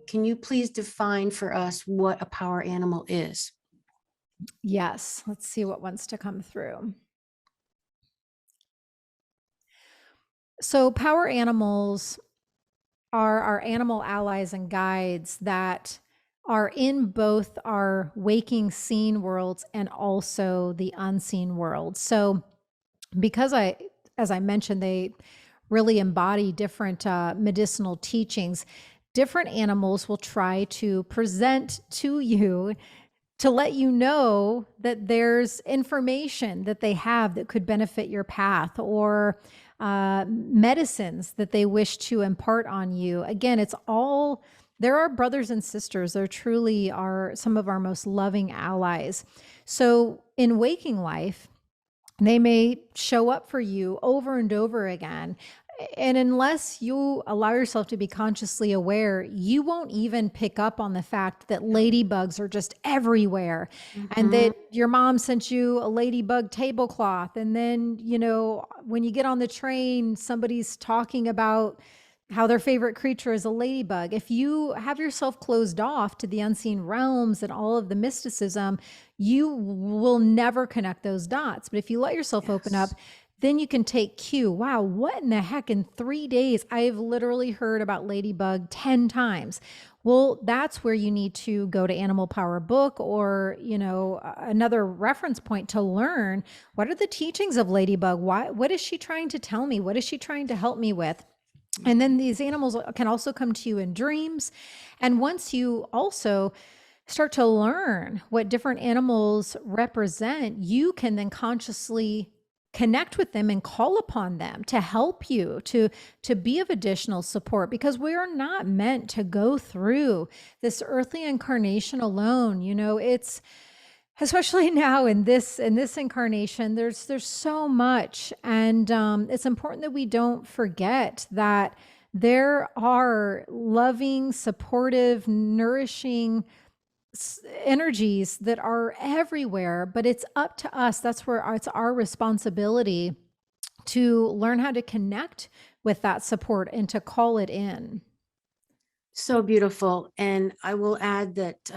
Can you please define for us what a power animal is? Yes, let's see what wants to come through. So, power animals are our animal allies and guides that are in both our waking seen worlds and also the unseen world. So, because as I mentioned, they really embody different medicinal teachings. Different animals will try to present to you to let you know that there's information that they have that could benefit your path, or medicines that they wish to impart on you. Again, it's all, there are brothers and sisters. There truly are some of our most loving allies. So in waking life, they may show up for you over and over again. And unless you allow yourself to be consciously aware, you won't even pick up on the fact that ladybugs are just everywhere, and Mm-hmm. that your mom sent you a ladybug tablecloth. And then, when you get on the train, somebody's talking about how their favorite creature is a ladybug. If you have yourself closed off to the unseen realms and all of the mysticism, you will never connect those dots. But if you let yourself open up, Yes. then you can take cue. Wow, what in the heck? In 3 days, I've literally heard about ladybug 10 times. Well, that's where you need to go to Animal Power Book, or, another reference point to learn what are the teachings of ladybug? What is she trying to tell me? What is she trying to help me with? And then these animals can also come to you in dreams. And once you also start to learn what different animals represent, you can then consciously connect with them and call upon them to help you, to be of additional support, because we are not meant to go through this earthly incarnation alone. It's, especially now in this incarnation, there's so much. And it's important that we don't forget that there are loving, supportive, nourishing energies that are everywhere, but it's up to us. That's where it's our responsibility to learn how to connect with that support and to call it in. So beautiful. And I will add that,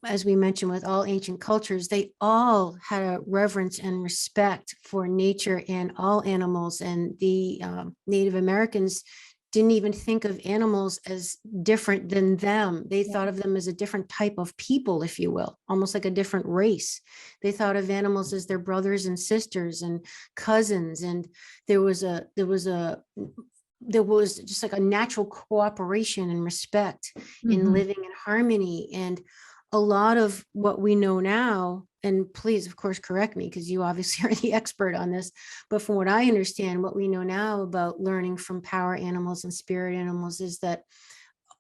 as we mentioned, with all ancient cultures, they all had a reverence and respect for nature and all animals. And the Native Americans didn't even think of animals as different than them. They Yeah. thought of them as a different type of people, if you will, almost like a different race. They thought of animals as their brothers and sisters and cousins. And there was a there was a there was just like a natural cooperation and respect in Mhm. living in harmony. And a lot of what we know now, and please, of course, correct me because you obviously are the expert on this, but from what I understand, what we know now about learning from power animals and spirit animals is that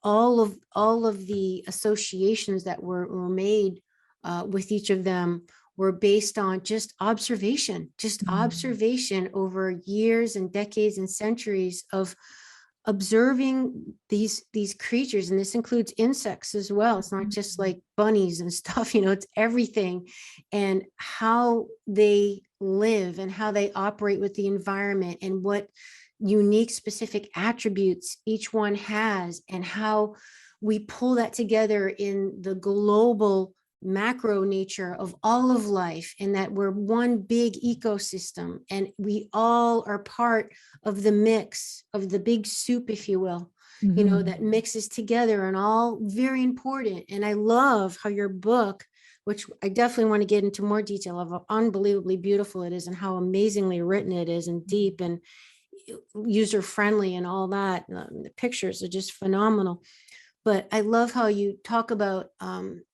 all of the associations that were made with each of them were based on just Mhm. observation over years and decades and centuries of observing these creatures. And this includes insects as well. It's not just Mhm. like bunnies and stuff, it's everything, and how they live and how they operate with the environment and what unique specific attributes each one has, and how we pull that together in the global macro nature of all of life, and that we're one big ecosystem and we all are part of the mix of the big soup, if you will, Mhm. that mixes together, and all very important. And I love how your book, which I definitely want to get into more detail of, how unbelievably beautiful it is and how amazingly written it is, and deep and user friendly and all that. The pictures are just phenomenal. But I love how you talk about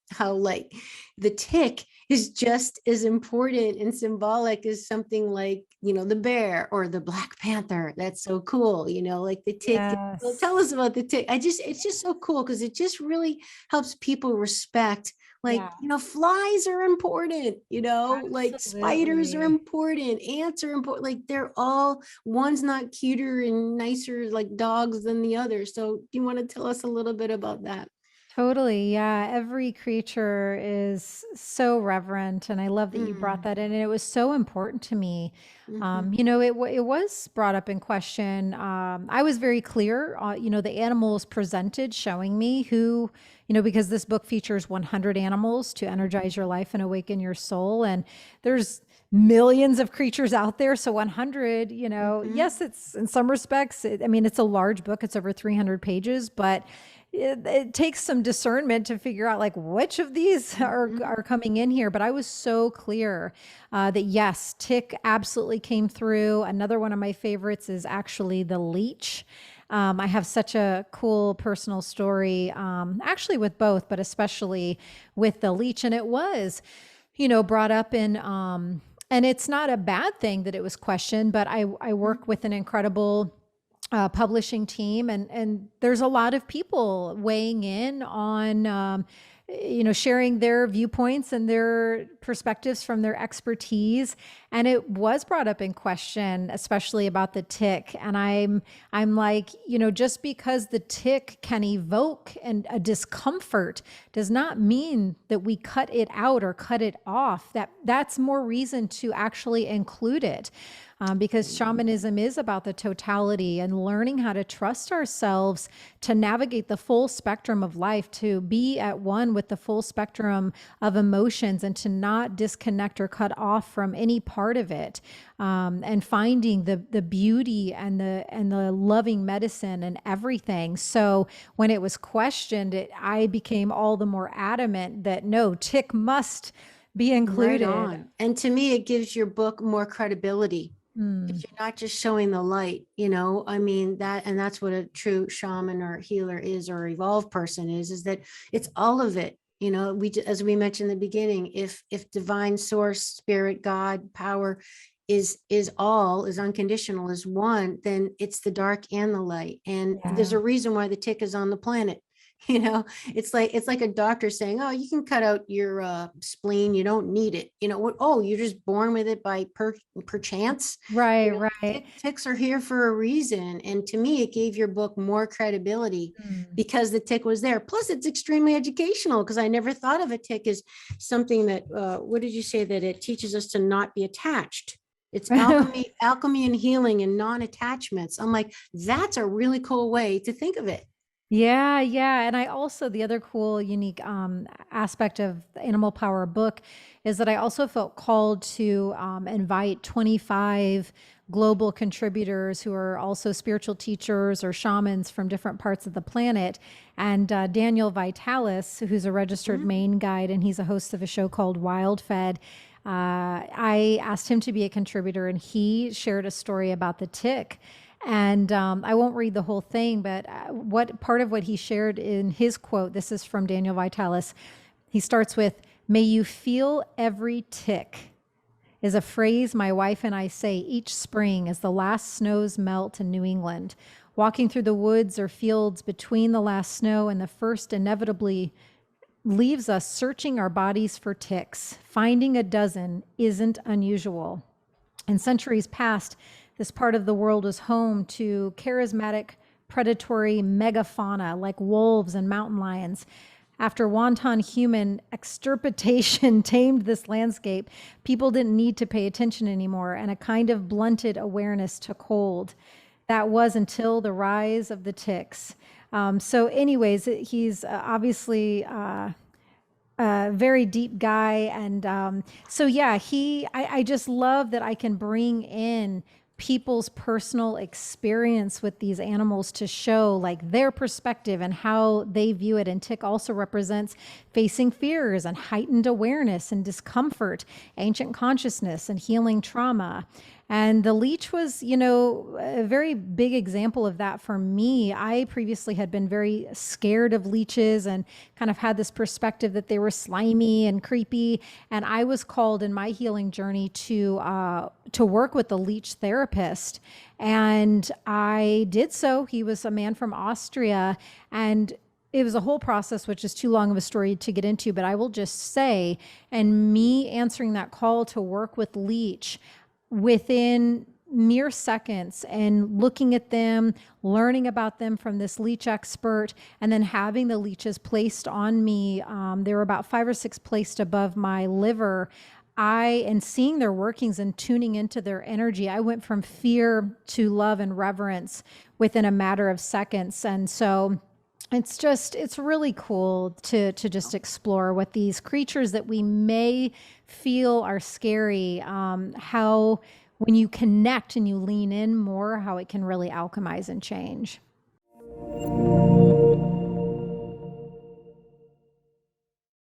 how like the tick is just as important and symbolic as something like, the bear or the Black Panther. That's so cool, like the tick. Well, Yes. tell us about the tick. It's just so cool because it just really helps people respect, like, Yeah, flies are important, like spiders are absolutely. important, ants are important. Like they're all, one's not cuter and nicer like dogs than the other. So do you want to tell us a little bit about that? Totally. Yeah. Every creature is so reverent. And I love that you brought Mm, that in. And it was so important to me. mhm, It was brought up in question. I was very clear, the animals presented showing me who, because this book features 100 animals to energize your life and awaken your soul. And there's millions of creatures out there. So 100, mhm, yes, it's in some respects, I mean, it's a large book. It's over 300 pages, but it takes some discernment to figure out like which of these mhm. are coming in here. But I was so clear that yes, tick absolutely came through. Another one of my favorites is actually the leech. I have such a cool personal story, actually with both, but especially with the leech. And it was, brought up in, and it's not a bad thing that it was questioned, but I work with an incredible publishing team, and there's a lot of people weighing in on sharing their viewpoints and their perspectives from their expertise, and it was brought up in question, especially about the tick. And I'm like, just because the tick can evoke and a discomfort does not mean that we cut it out or cut it off. That's more reason to actually include it, because shamanism is about the totality and learning how to trust ourselves to navigate the full spectrum of life, to be at one with the full spectrum of emotions, and to not disconnect or cut off from any part of it, and finding the beauty and the loving medicine and everything. So when it was questioned, I became all the more adamant that no, tick must be Right included. on. And to me, it gives your book more credibility Mm, because you're not just showing the light, I mean, and that's what a true shaman or healer is, or evolved person is that it's all of it. As we mentioned in the beginning, if divine source, spirit, God, power is unconditional, is one, then it's the dark and the light. And there's yeah. a reason why the tick is on the planet. you know it's like a doctor saying, oh, you can cut out your spleen, you don't need it. What? Oh, you're just born with it by perchance. Right, right. Ticks are here for a reason, and to me it gave your book more credibility Mm. because the tick was there. Plus it's extremely educational, because I never thought of a tick as something that, what did you say, that it teaches us to not be attached. It's alchemy and healing and non-attachments. I'm like, that's a really cool way to think of it. Yeah, yeah. And I also, the other cool, unique aspect of the Animal Power book is that I also felt called to invite 25 global contributors who are also spiritual teachers or shamans from different parts of the planet. And Daniel Vitalis, who's a registered Mhm. Maine guide, and he's a host of a show called Wild Fed. I asked him to be a contributor, and he shared a story about the tick. And I won't read the whole thing, but what part of what he shared in his quote, this is from Daniel Vitalis. He starts with, "May you feel every tick," is a phrase my wife and I say each spring as the last snows melt in New England. Walking through the woods or fields between the last snow and the first inevitably leaves us searching our bodies for ticks. Finding a dozen isn't unusual. In centuries past, this part of the world was home to charismatic, predatory megafauna like wolves and mountain lions. After wanton human extirpation tamed this landscape, people didn't need to pay attention anymore, and a kind of blunted awareness took hold. That was until the rise of the ticks. Anyways, he's obviously a very deep guy. And yeah, I just love that I can bring in people's personal experience with these animals to show like their perspective and how they view it. And tick also represents facing fears and heightened awareness and discomfort, ancient consciousness and healing trauma. And the leech was, a very big example of that for me. I previously had been very scared of leeches and kind of had this perspective that they were slimy and creepy. And I was called in my healing journey to work with the leech therapist. And I did so. He was a man from Austria, and it was a whole process, which is too long of a story to get into, but I will just say, and me answering that call to work with leech, within mere seconds and looking at them, learning about them from this leech expert, and then having the leeches placed on me. There were about 5 or 6 placed above my liver. And seeing their workings and tuning into their energy, I went from fear to love and reverence within a matter of seconds. And so it's really cool to just explore what these creatures that we may feel are scary, how when you connect and you lean in more, how it can really alchemize and change.